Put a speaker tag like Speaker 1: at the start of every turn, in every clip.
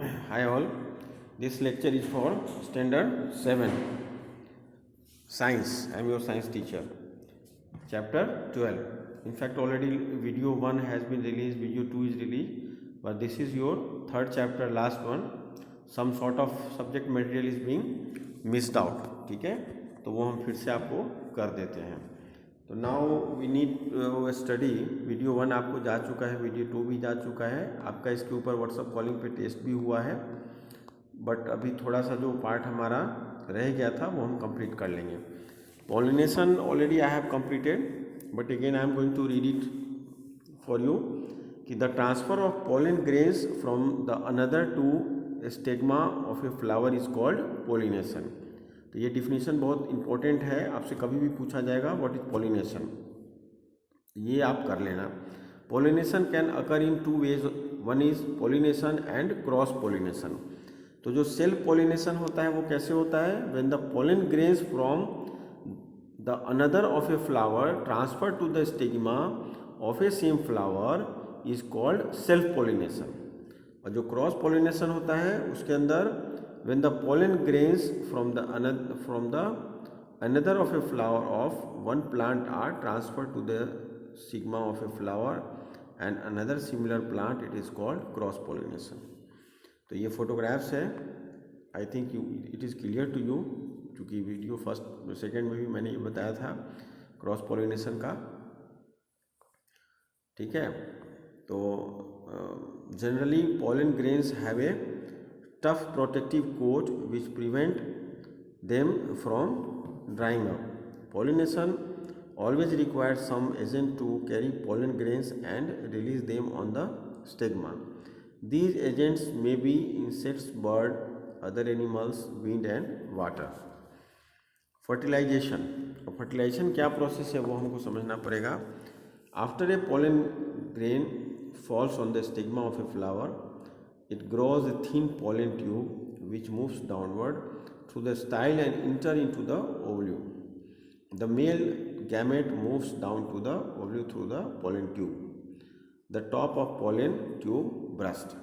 Speaker 1: Hi all, this lecture is for standard 7 science. I am your science teacher. Chapter 12. In fact, already video 1 has been released, video 2 is released, but this is your third chapter, last one. Some sort of subject material is being missed out. ठीक है, तो वो हम फिर से आपको कर देते हैं. तो now we need study. Video 1 आपको जा चुका है, वीडियो 2 भी जा चुका है. आपका इसके ऊपर व्हाट्सअप कॉलिंग पे टेस्ट भी हुआ है, बट अभी थोड़ा सा जो पार्ट हमारा रह गया था वो हम कंप्लीट कर लेंगे. Pollination already I have completed, but again I am going to read it for you कि the transfer of pollen grains from the anther to stigma of a flower is called pollination. तो ये definition बहुत important है, आपसे कभी भी पूछा जाएगा व्हाट इज पॉलिनेशन, ये आप कर लेना. Pollination can occur in 2 ways. One is pollination and cross pollination. तो जो सेल्फ पॉलिनेशन होता है वो कैसे होता है? When the pollen grains from the another of a flower transfer to the stigma of a same flower is called self pollination. और जो क्रॉस पॉलिनेशन होता है उसके अंदर when the pollen grains from the another of a flower of one plant are transferred to the stigma of a flower and another similar plant, it is called cross pollination. तो ये photographs है. I think it is clear to you, क्योंकि video first second में भी मैंने ये बताया था क्रॉस पॉलिनेशन का. ठीक है, तो generally pollen grains have a tough protective coat which prevent them from drying up. Pollination always requires some agent to carry pollen grains and release them on the stigma. These agents may be insects, bird, other animals, wind and water. Fertilization. Fertilization क्या process है वो हमको समझना पड़ेगा. After a pollen grain falls on the stigma of a flower, it grows a thin pollen tube which moves downward through the style and enter into the ovule. The male gamete moves down to the ovule through the pollen tube. The top of pollen tube bursts.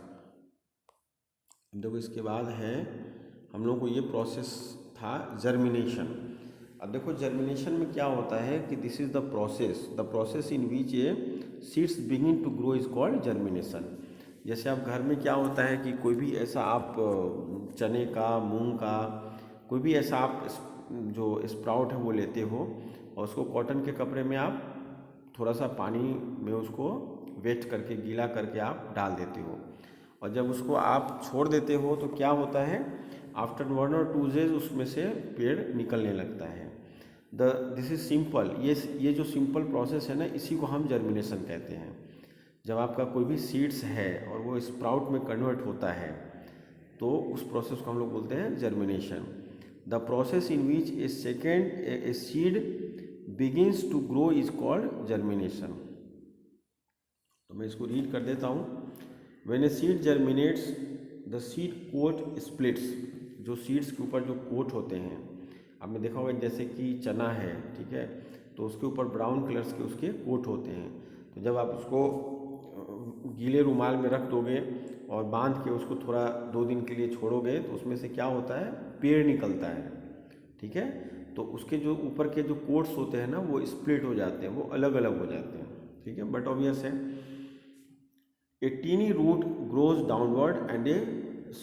Speaker 1: देखो इसके बाद है हम लोग को ये process था germination. अब देखो जर्मिनेशन में क्या होता है कि this is the process in which a seeds begin to grow is called germination. जैसे आप घर में क्या होता है कि कोई भी ऐसा आप चने का, मूंग का, कोई भी ऐसा आप जो स्प्राउट है वो लेते हो और उसको कॉटन के कपड़े में आप थोड़ा सा पानी में उसको वेट करके, गीला करके आप डाल देते हो, और जब उसको आप छोड़ देते हो तो क्या होता है, आफ्टर 1 or 2 days उसमें से पेड़ निकलने लगता है. This is simple. ये जो सिंपल प्रोसेस है ना, इसी को हम जर्मिनेशन कहते हैं. जब आपका कोई भी सीड्स है और वो स्प्राउट में कन्वर्ट होता है तो उस प्रोसेस को हम लोग बोलते हैं germination. The process in which a seed begins to grow is called germination. तो मैं इसको रीड कर देता हूँ. When a seed germinates the seed coat splits. जो सीड्स के ऊपर जो कोट होते हैं, आपने देखा होगा जैसे कि चना है, ठीक है, तो उसके ऊपर ब्राउन कलर्स के उसके कोट होते हैं. तो जब आप उसको गीले रुमाल में रख दोगे और बांध के उसको थोड़ा 2 दिन के लिए छोड़ोगे तो उसमें से क्या होता है, पेड़ निकलता है. ठीक है, तो उसके जो ऊपर के जो कोट्स होते हैं ना वो स्प्लिट हो जाते हैं, वो अलग अलग हो जाते हैं. ठीक है, बट ऑब्वियस है. A tiny root grows downward and a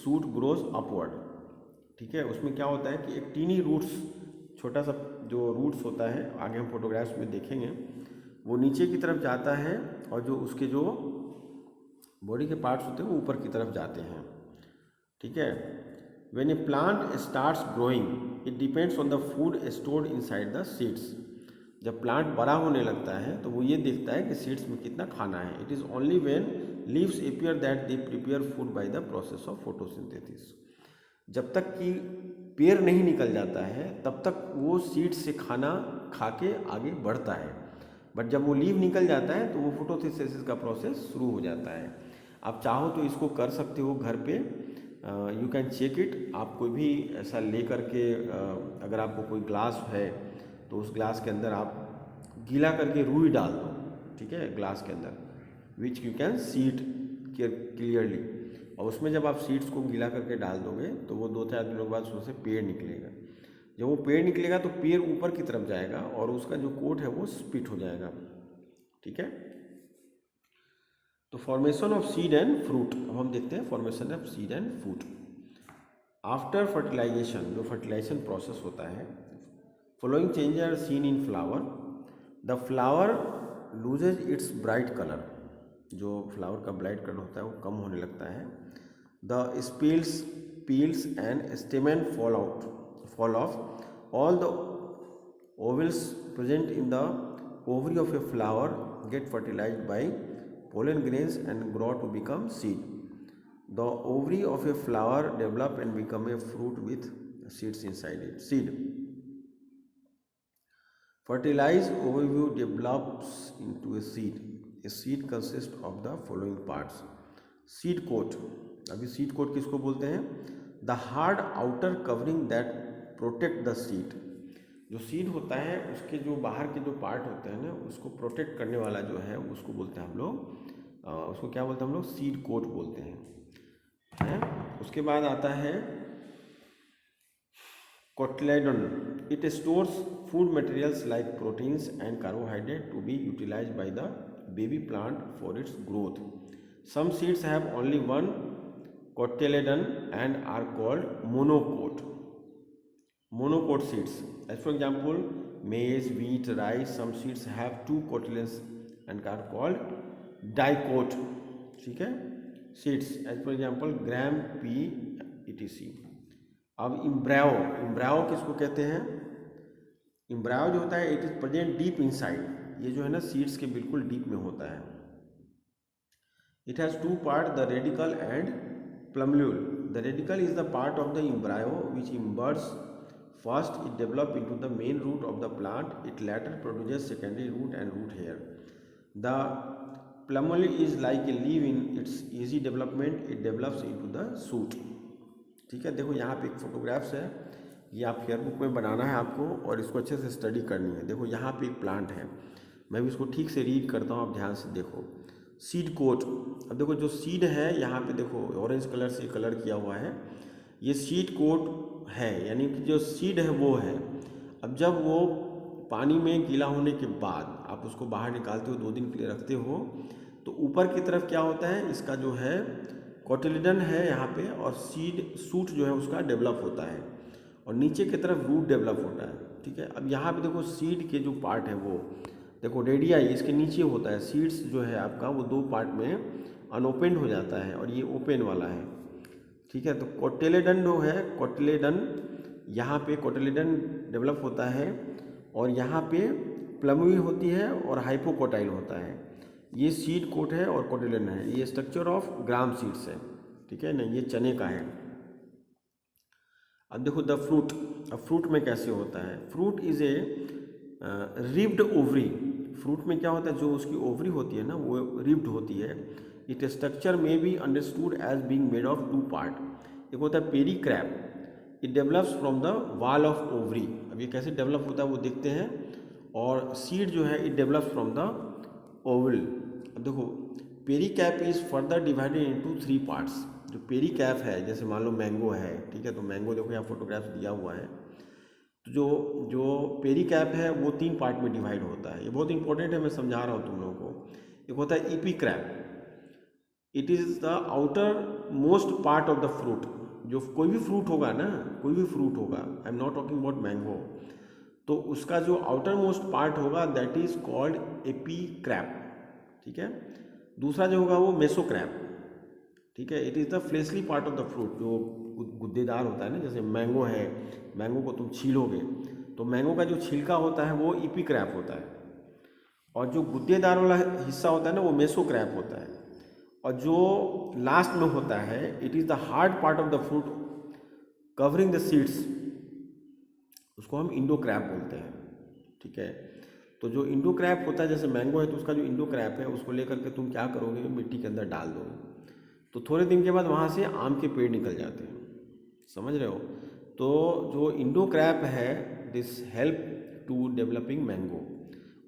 Speaker 1: shoot grows upward. ठीक है, उसमें क्या होता है कि एक टीनी रूट्स, छोटा सा जो रूट्स होता है, आगे हम फोटोग्राफ्स में देखेंगे, वो नीचे की तरफ जाता है और जो उसके जो बॉडी के पार्ट्स होते हैं वो ऊपर की तरफ जाते हैं. ठीक है. When A plant starts growing it depends on the food stored inside the seeds. जब प्लांट बड़ा होने लगता है तो वो ये देखता है कि सीड्स में कितना खाना है. It is only when leaves appear that they prepare food by the process of photosynthesis. जब तक कि पेड़ नहीं निकल जाता है तब तक वो सीड्स से खाना खा के आगे बढ़ता है, बट जब वो लीव निकल जाता है तो वो फोटोसिंथेसिस का प्रोसेस शुरू हो जाता है. आप चाहो तो इसको कर सकते हो घर पे, यू कैन चेक इट. आप कोई भी ऐसा ले करके, अगर आपको कोई ग्लास है तो उस ग्लास के अंदर आप गीला करके रुई डाल दो. ठीक है, ग्लास के अंदर, which you can see it clearly. और उसमें जब आप सीड्स को गीला करके डाल दोगे तो वो 2-4 दिनों के बाद उसमें से पेड़ निकलेगा। जब वो पेड़ निकलेगा तो पेड़ ऊपर की तरफ जाएगा और उसका जो कोट है वो स्प्लिट हो जाएगा। ठीक है, तो formation of seed and fruit, अब हम देखते हैं formation of seed and fruit after fertilization. जो फर्टिलाइजेशन प्रोसेस होता है, following changes are seen in flower. The flower loses its bright colour, जो फ्लावर का ब्राइट कलर होता है वो कम होने लगता है। The peels and stamen fall off. All the ovules present in the ovary of a flower get fertilized by pollen grains and grow to become seed. The ovary of a flower develop and become a fruit with seeds inside it. Seed. Fertilized ovary develops into a seed. A seed consists of the following parts. Seed coat. अभी seed coat किसको बोलते हैं? The hard outer covering that protect the seed. जो seed होता है उसके जो बाहर के जो पार्ट होते हैं ना, उसको प्रोटेक्ट करने वाला जो है उसको बोलते हैं हम लोग, उसको क्या बोलते हैं हम लोग? सीड कोट बोलते हैं। उसके बाद आता है cotyledon. It stores food materials like proteins and carbohydrate to be utilized by the baby plant for its growth. Some seeds have only one cotyledon and are called monocot. Monocot seeds, as for example maize, wheat, rice. Some seeds have 2 cotyledons and are called dicot. ठीक है, seeds as for example gram, pea, etc. अब embryo किसको कहते हैं? Embryo जो होता है it is present deep inside, ये जो है ना सीड्स के बिल्कुल डीप में होता है। It has 2 part, the radicle and plumule. The radicle is the part of the embryo which emerges. First, it develops into the main root of the plant. It later produces secondary root and root hair. The plumule is like a leaf in its easy development. It develops into the shoot. ठीक है, देखो यहाँ पे एक photographs है, ये आप fair book में बनाना है आपको और इसको अच्छे से स्टडी करनी है। देखो यहाँ पे एक प्लांट है, मैं भी इसको ठीक से रीड करता हूँ, आप ध्यान से देखो। सीड कोट, अब देखो जो सीड है यहाँ पे देखो ऑरेंज कलर से कलर किया हुआ है, ये सीड कोट है, यानी कि जो सीड है वो है। अब जब वो पानी में गीला होने के बाद आप उसको बाहर निकालते हो, 2 दिन के लिए रखते हो, तो ऊपर की तरफ क्या होता है, इसका जो है कोटिलेडन है यहाँ पे और सीड सूट जो है उसका डेवलप होता है और नीचे की तरफ रूट डेवलप होता है। ठीक है, अब यहाँ पे देखो सीड के जो पार्ट है वो देखो रेडियाई इसके नीचे होता है। सीड्स जो है आपका वो 2 पार्ट में अनओपन हो जाता है और ये ओपन वाला है। ठीक है, तो कोटिलेडन जो है, कोटिलेडन यहाँ पे कोटिलेडन डेवलप होता है और यहाँ पे प्लम्यूल होती है और हाइपोकोटाइल होता है। ये सीड कोट है और कोटिलेडन है। ये स्ट्रक्चर ऑफ ग्राम सीड्स है। ठीक है ना, ये चने का है। अब देखो द फ्रूट, अब फ्रूट में कैसे होता है? Fruit is a ribbed ovary. Fruit में क्या होता है, जो उसकी ओवरी होती है ना वो रिब्ड होती है। इट स्ट्रक्चर में be understood as being made of 2 part. एक होता है pericarp, it develops from the wall of ovary. अब ये कैसे डेवलप होता है वो देखते हैं। और सीड जो है it develops from the ovule. अब देखो pericarp is further divided into 3 parts. जो पेरी कैप है, जैसे मान लो मैंगो है, ठीक है, तो मैंगो देखो यहाँ फोटोग्राफ दिया हुआ है, तो जो पेरी कैप है वो 3 पार्ट में डिवाइड होता है। ये बहुत इंपॉर्टेंट है, मैं समझा रहा हूँ तुम लोगों को। एक होता है epicarp, it is the outer most part of the fruit. जो कोई भी फ्रूट होगा ना, कोई भी फ्रूट होगा, I am not talking about mango, तो उसका जो आउटर मोस्ट पार्ट होगा that is called epicarp. ठीक है, दूसरा जो होगा वो मेसो क्रैप। ठीक है, it is the fleshy part of the fruit, जो गुद्देदार होता है ना, जैसे मैंगो है, मैंगो को तुम छीलोगे तो मैंगो का जो छिलका होता है वो ईपी क्रैप होता है और जो गुद्देदार वाला हिस्सा होता है ना वो मेसो क्रैप होता है। और जो लास्ट में होता है it is the hard part of the fruit covering the seeds, उसको हम इंडो क्रैप बोलते हैं। ठीक है, तो जो इंडो क्रैप होता है, जैसे मैंगो है तो उसका जो इंडो क्रैप है उसको लेकर के तुम क्या करोगे, मिट्टी के अंदर डाल दोगे, तो थोड़े दिन के बाद वहाँ से आम के पेड़ निकल जाते हैं। समझ रहे हो? तो जो इंडो क्रैप है this help to developing mango.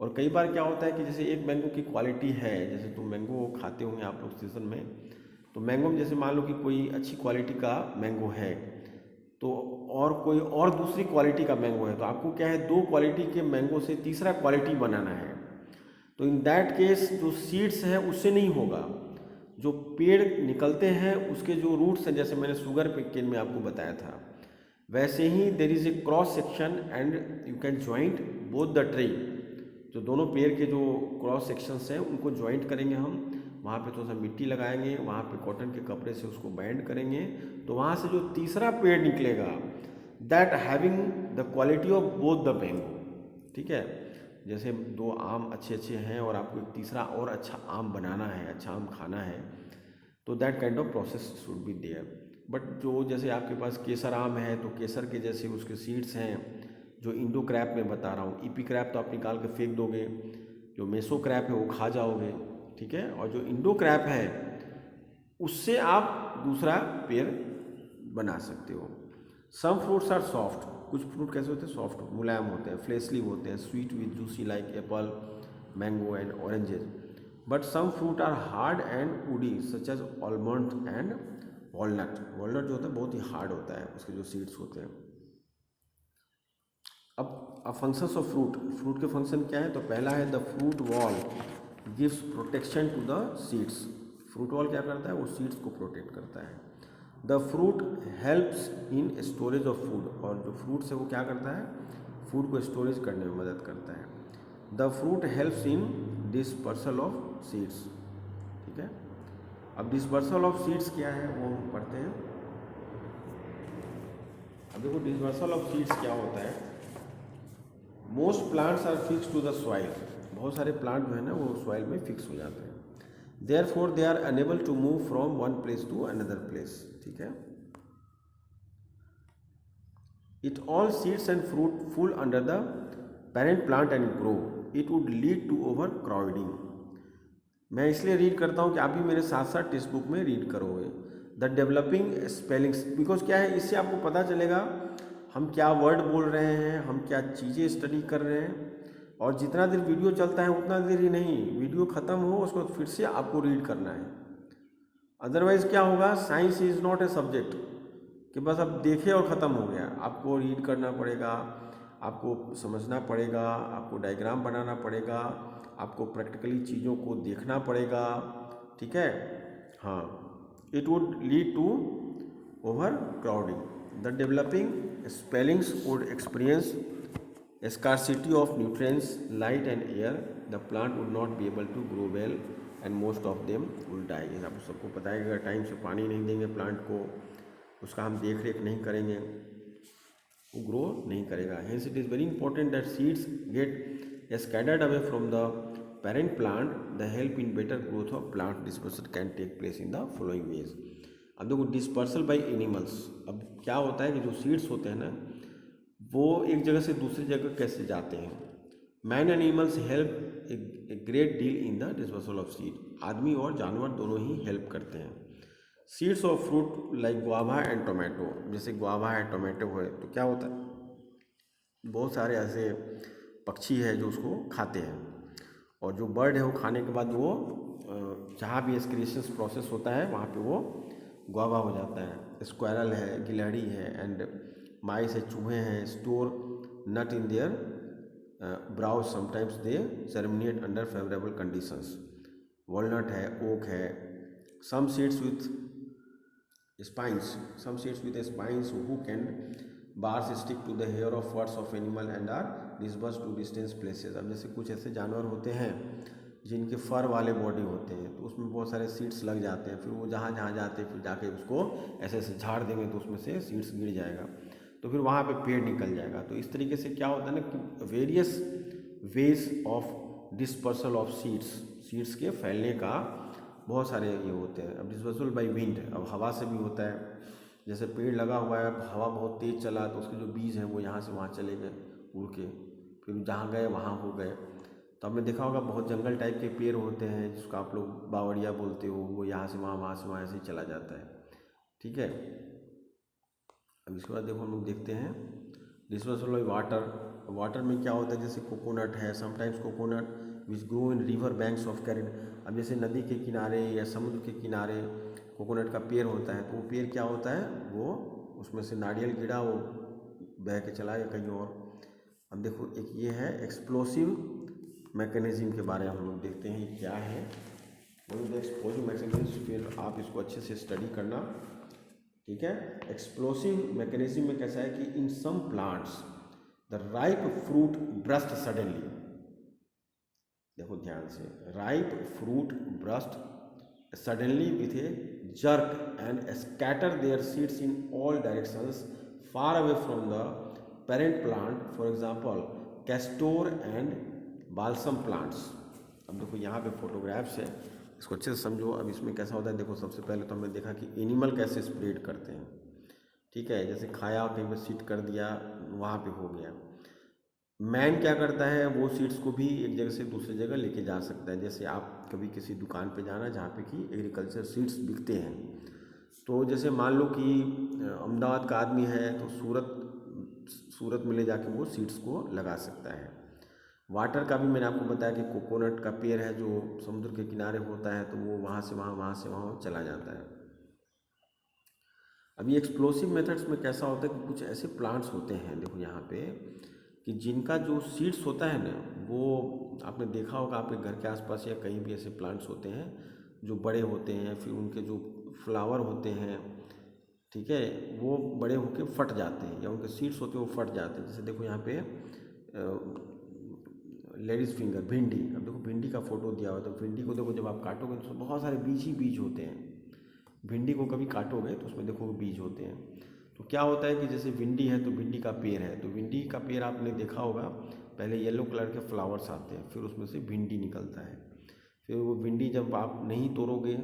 Speaker 1: और कई बार क्या होता है कि जैसे एक मैंगो की क्वालिटी है, जैसे तुम मैंगो खाते होंगे आप लोग सीजन में, तो मैंगो में जैसे मान लो कि कोई अच्छी क्वालिटी का मैंगो है, तो और कोई और दूसरी क्वालिटी का मैंगो है, तो आपको क्या है, दो क्वालिटी के मैंगो से तीसरा क्वालिटी बनाना है। तो इन दैट केस जो सीड्स है उससे नहीं होगा, जो पेड़ निकलते हैं उसके जो रूट्स हैं, जैसे मैंने शुगर केन में आपको बताया था, वैसे ही there is a cross section and you can joint both the tree. जो दोनों पेड़ के जो क्रॉस सेक्शंस हैं उनको ज्वाइंट करेंगे हम, वहाँ पे थोड़ा सा मिट्टी लगाएंगे, वहाँ पे कॉटन के कपड़े से उसको बैंड करेंगे, तो वहाँ से जो तीसरा पेड़ निकलेगा that having the quality of both the mango. ठीक है, जैसे दो आम अच्छे अच्छे हैं और आपको एक तीसरा और अच्छा आम बनाना है, अच्छा आम खाना है, तो that kind of process should be there. But जो जैसे आपके पास केसर आम है, तो केसर के जैसे उसके सीड्स हैं, जो इंडो क्रैप में बता रहा हूँ, ईपी क्रैप तो आप निकाल के फेंक दोगे, जो मेसो क्रैप है वो खा जाओगे। ठीक है, और जो इंडो क्रैप है उससे आप दूसरा पेड़ बना सकते हो। सम फ्रूट्स आर सॉफ्ट, कुछ फ्रूट कैसे होते हैं, सॉफ्ट मुलायम होते हैं, फ्लेशली होते हैं, sweet with juicy like apple, mango and oranges. But some fruit are hard and woody such as almond and walnut. Walnut जो होता है बहुत ही हार्ड होता है, उसके जो सीड्स होते हैं। अब फंक्शंस ऑफ फ्रूट, फ्रूट के फंक्शन क्या है, तो पहला है the fruit wall gives protection to the seeds. Fruit wall क्या करता है, वो सीड्स को प्रोटेक्ट करता है। The fruit helps in storage of food, और जो फ्रूट्स है वो क्या करता है, फूड को स्टोरेज करने में मदद करता है। The fruit helps in dispersal of seeds. ठीक है, अब डिस्पर्सल ऑफ सीड्स क्या है वो हम पढ़ते हैं। अब देखो डिस्पर्सल ऑफ सीड्स क्या होता है। Most plants are fix to the soil, बहुत सारे प्लांट जो है ना वो सॉइल में फिक्स हो जाते हैं। Therefore they are unable to move from one place to another place. ठीक है, it all seeds and fruit full under the parent plant and grow, it would lead to over crowding. मैं इसलिए read करता हूँ कि आप भी मेरे साथ साथ टेक्स्ट बुक में रीड करोगे। द डेवलपिंग स्पेलिंग्स, बिकॉज क्या है, इससे आपको पता चलेगा हम क्या वर्ड बोल रहे हैं, हम क्या चीज़ें स्टडी कर रहे हैं। और जितना देर वीडियो चलता है उतना देर ही नहीं, वीडियो ख़त्म हो उसको फिर से आपको रीड करना है। अदरवाइज़ क्या होगा, science is not a subject कि बस अब देखे और ख़त्म हो गया। आपको रीड करना पड़ेगा, आपको समझना पड़ेगा, आपको डायग्राम बनाना पड़ेगा, आपको प्रैक्टिकली चीज़ों को देखना पड़ेगा। ठीक है, हाँ, it would lead to over crowding. The developing spellings would experience a scarcity of nutrients, light and air. The plant would not be able to grow well and most of them will die. ये आप सबको पता है कि अगर time से पानी नहीं देंगे प्लांट को, उसका हम देख रेख नहीं करेंगे, वो ग्रो नहीं करेगा। Hence it is very important that seeds get scattered away from the parent plant. The help in better growth of plant dispersal can take place in the following ways. अब देखो डिस्पर्सल बाय एनिमल्स। अब क्या होता है कि जो seeds होते हैं ना वो एक जगह से दूसरी जगह कैसे जाते हैं। Man and animals help a great deal in the dispersal of seed. आदमी और जानवर दोनों ही हेल्प करते हैं। Seeds of fruit like guava and tomato, जैसे गुआवा है टोमेटो है, तो क्या होता है, बहुत सारे ऐसे पक्षी है जो उसको खाते हैं, और जो बर्ड है वो खाने के बाद वो जहाँ भी एक्सक्रीशन प्रोसेस होता है वहाँ पे वो गुआवा हो जाता है। स्क्वायरल है, गिलहरी है एंड माइस है, चूहे हैं, store nut in there browse, sometimes they germinate under favourable conditions. Walnut है, ओक है, some seeds with spines, some seeds with spines hook and bars stick to the hair of parts of animal and are dispersed to distant places। अब जैसे कुछ ऐसे जानवर होते हैं जिनके फर वाले बॉडी होते हैं, तो उसमें बहुत सारे सीड्स लग जाते हैं, फिर वो जहाँ जहाँ जाते हैं फिर जाके उसको ऐसे ऐसे झाड़ देंगे तो उसमें से सीड्स गिर जाएगा, तो फिर वहाँ पे पेड़ निकल जाएगा। तो इस तरीके से क्या होता है ना कि various ways of dispersal of seeds के फैलने का बहुत सारे ये होते हैं। अब डिस्पर्सल बाय विंड, अब हवा से भी होता है। जैसे पेड़ लगा हुआ है, हवा बहुत तेज़ चला तो उसके जो बीज हैं वो यहाँ से वहाँ चले गए उड़ के, फिर जहाँ गए वहाँ हो गए। तो आपने देखा होगा बहुत जंगल टाइप के पेड़ होते हैं जिसको आप लोग बावड़िया बोलते हो, वो यहाँ से वहाँ, वहाँ से वहाँ ऐसे ही चला जाता है। ठीक है, अब इसके बाद देखो हम लोग देखते हैं डिस्पर्सल बाय वाटर। वाटर में क्या होता है, जैसे कोकोनट है, sometimes coconut which grow in river banks of carried. अब जैसे नदी के किनारे या समुद्र के किनारे कोकोनट का पेड़ होता है, तो वो पेड़ क्या होता है, वो उसमें से नारियल गिरा, वो बह के चला गया कहीं और। अब देखो एक ये है एक्सप्लोसिव मैकेनिज्म के बारे में हम लोग देखते हैं क्या है। एक्सप्लोसिव मैकेनिज्म, फिर आप इसको अच्छे से स्टडी करना, ठीक है। एक्सप्लोसिव मैकेनिज्म में कैसा है कि in some plants the ripe fruit burst suddenly, देखो ध्यान से, ripe fruit burst suddenly with a jerk and scatter their seeds in all directions far away from the parent plant, for example castor and balsam plants। अब देखो यहाँ पे photographs है, इसको अच्छे से समझो। अब इसमें कैसा होता है, देखो सबसे पहले तो हमने देखा कि एनिमल कैसे स्प्रेड करते हैं, ठीक है, जैसे खाया कहीं पर सीड कर दिया, वहाँ पे हो गया। मैन क्या करता है, वो सीड्स को भी एक जगह से दूसरी जगह लेके जा सकता है। जैसे आप कभी किसी दुकान पे जाना जहाँ पे कि एग्रीकल्चर सीड्स बिकते हैं, तो जैसे मान लो कि अहमदाबाद का आदमी है तो सूरत में ले जाके वो सीड्स को लगा सकता है। वाटर का भी मैंने आपको बताया कि कोकोनट का पेड़ है जो समुद्र के किनारे होता है, तो वो वहाँ से वहाँ चला जाता है। अभी एक्सप्लोसिव मेथड्स में कैसा होता है कि कुछ ऐसे प्लांट्स होते हैं, देखो यहाँ पे, कि जिनका जो सीड्स होता है ना, वो आपने देखा होगा आपके घर के आसपास या कहीं भी ऐसे प्लांट्स होते हैं जो बड़े होते हैं, फिर उनके जो फ्लावर होते हैं, ठीक है, वो बड़े होके फट जाते हैं, या उनके सीड्स होते हैं वो फट जाते हैं। जैसे देखो यहाँ पे लेडीज फिंगर भिंडी, अब देखो भिंडी का फोटो दिया हुआ है, तो भिंडी को देखो जब आप काटोगे तो उसमें बहुत सारे बीज ही बीज होते हैं। भिंडी को कभी काटोगे तो उसमें देखो बीज होते हैं। तो क्या होता है कि जैसे भिंडी है तो भिंडी का पेड़ है, तो भिंडी का पेड़ आपने देखा होगा, पहले येलो कलर के फ्लावर्स आते हैं, फिर उसमें से भिंडी निकलता है। फिर वो भिंडी जब आप नहीं तोड़ोगे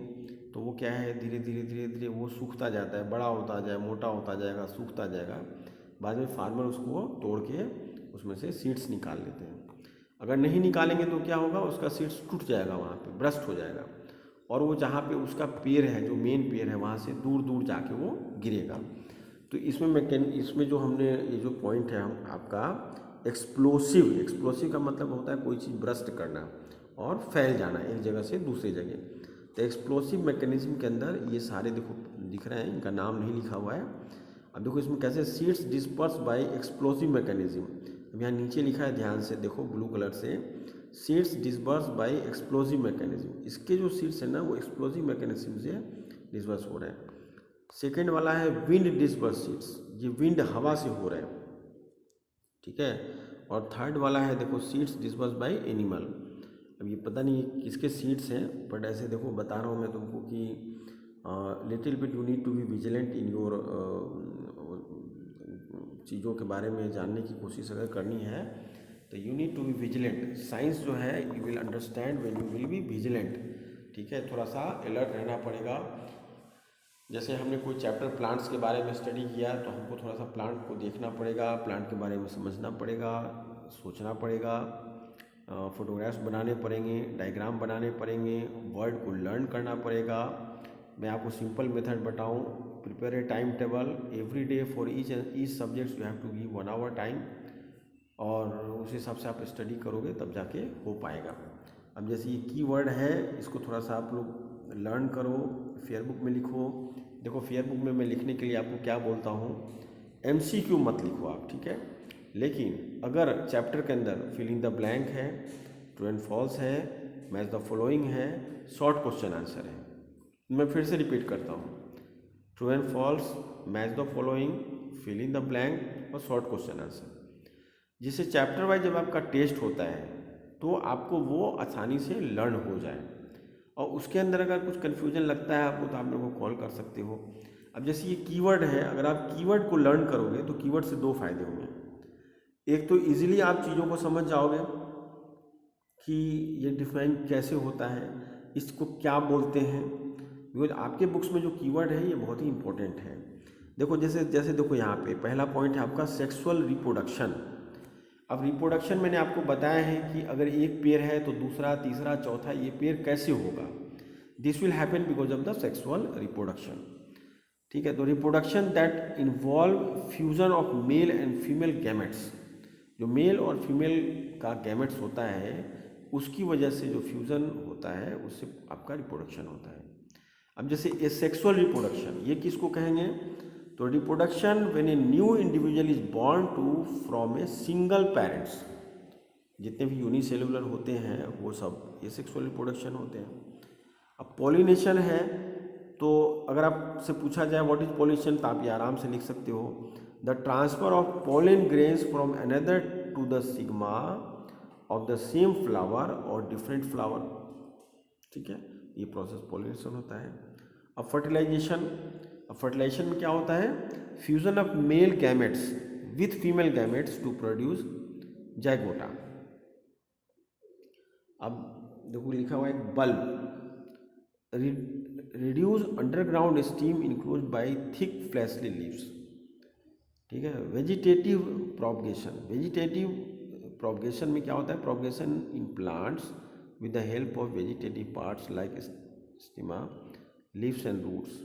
Speaker 1: तो वो क्या है, धीरे धीरे वो सूखता जाता है, बड़ा होता जाए, मोटा होता जाएगा, सूखता जाएगा। बाद में फार्मर उसको तोड़ के उसमें से सीड्स निकाल लेते हैं। अगर नहीं निकालेंगे तो क्या होगा, उसका सीड्स टूट जाएगा, वहाँ पे ब्रस्ट हो जाएगा, और वो जहाँ पे उसका पेड़ है, जो मेन पेड़ है, वहाँ से दूर दूर जाके वो गिरेगा। तो इसमें जो हमने ये जो पॉइंट है हम आपका एक्सप्लोसिव का मतलब होता है कोई चीज़ ब्रस्ट करना और फैल जाना एक जगह से दूसरी जगह। तो एक्सप्लोसिव मैकेनिज्म के अंदर ये सारे देखो दिख रहे हैं, इनका नाम नहीं लिखा हुआ है। अब देखो इसमें कैसे seeds disperse by explosive mechanism, अब यहाँ नीचे लिखा है, ध्यान से देखो ब्लू कलर से, seeds disperse by explosive mechanism. इसके जो सीड्स है ना वो एक्सप्लोसिव मैकेनिज्म से डिस्पर्स हो रहे हैं। सेकेंड वाला है विंड डिस्पर्स सीड्स, ये विंड हवा से हो रहे हैं, ठीक है। और थर्ड वाला है देखो सीड्स डिस्पर्स बाय एनिमल। अब ये पता नहीं किसके सीड्स हैं, बट ऐसे देखो बता रहा हूँ मैं तुमको कि little bit you need to be vigilant in your चीज़ों के बारे में जानने की कोशिश अगर करनी है तो you need to be vigilant. Science जो है you will understand when you will be vigilant, ठीक है। थोड़ा सा अलर्ट रहना पड़ेगा। जैसे हमने कोई चैप्टर प्लांट्स के बारे में स्टडी किया तो हमको थोड़ा सा प्लांट को देखना पड़ेगा, प्लांट के बारे में समझना पड़ेगा, सोचना पड़ेगा, फोटोग्राफ्स बनाने पड़ेंगे, डायग्राम बनाने पड़ेंगे, वर्ड को लर्न करना पड़ेगा। मैं आपको सिंपल मेथड बताऊं, prepare a time table every day for each subjects you have to give 1 hour time, और उस हिसाब से आप स्टडी करोगे तब जाके हो पाएगा। अब जैसे ये कीवर्ड है, इसको थोड़ा सा आप लोग लर्न करो, फेयर बुक में लिखो। देखो फेयर बुक में मैं लिखने के लिए आपको क्या बोलता हूँ, MCQ मत लिखो आप, ठीक है। लेकिन अगर चैप्टर के अंदर फिल इन द ब्लैंक है, ट्रू एंड फॉल्स है, मैच द फॉलोइंग है, शॉर्ट क्वेश्चन आंसर है, मैं फिर से रिपीट करता हूँ, true and false, match the following, fill in the blank और शॉर्ट क्वेश्चन आंसर, जिससे चैप्टर वाइज जब आपका टेस्ट होता है तो आपको वो आसानी से लर्न हो जाए। और उसके अंदर अगर कुछ कन्फ्यूजन लगता है आपको तो आप मेरे को कॉल कर सकते हो। अब जैसे ये कीवर्ड है, अगर आप कीवर्ड को लर्न करोगे तो कीवर्ड से 2 फायदे होंगे। एक तो इजीली आप चीज़ों को समझ जाओगे कि ये डिफाइन कैसे होता है, इसको क्या बोलते हैं, बिकॉज आपके बुक्स में जो कीवर्ड है ये बहुत ही इंपॉर्टेंट है। देखो जैसे देखो यहाँ पे पहला पॉइंट है आपका सेक्सुअल रिप्रोडक्शन। अब रिप्रोडक्शन मैंने आपको बताया है कि अगर एक पेयर है तो दूसरा, तीसरा, चौथा ये पेयर कैसे होगा, this will happen because of the sexual reproduction, ठीक है। तो reproduction that involve fusion of male and female gametes, जो मेल और फीमेल का गैमेट्स होता है उसकी वजह से जो फ्यूज़न होता है उससे आपका रिप्रोडक्शन होता है। अब जैसे ए सेक्सुअल रिप्रोडक्शन, ये किसको कहेंगे? तो reproduction when a new individual is born to from a single parents, जितने भी यूनिसेलुलर होते हैं वो सब ए सेक्सुअल रिप्रोडक्शन होते हैं। अब पॉलिनेशन है, तो अगर आपसे पूछा जाए व्हाट इज पॉलिनेशन, तो आप ये आराम से लिख सकते हो, the transfer of pollen grains from anther to the stigma of the same flower और डिफरेंट फ्लावर। ठीक है, ये प्रोसेस पॉलिनेशन होता है। अब फर्टिलाइजेशन, अब फर्टिलाइजेशन में क्या होता है? Fusion of male gametes with female gametes to produce zygote. अब देखो लिखा हुआ है bulb, reduce underground stem enclose by thick fleshy leaves. ठीक है, वेजिटेटिव प्रोपगेशन, वेजिटेटिव प्रोपगेशन में क्या होता है? Propagation in plants with the help of vegetative parts like stem, leaves and roots,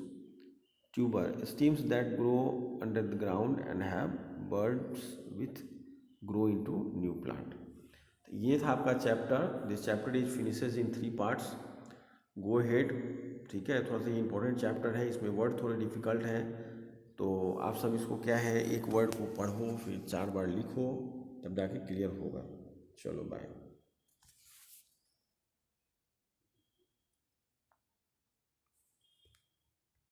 Speaker 1: tuber, stems that grow under the ground and have buds with grow into new plant. ये था आपका chapter. This chapter is finishes in 3 parts. Go ahead. ठीक है, थोड़ा सा ये important chapter है, इसमें वर्ड थोड़े डिफिकल्ट हैं, तो आप सब इसको क्या है, एक वर्ड को पढ़ो फिर 4 बार लिखो, तब जाके क्लियर होगा। चलो बाय।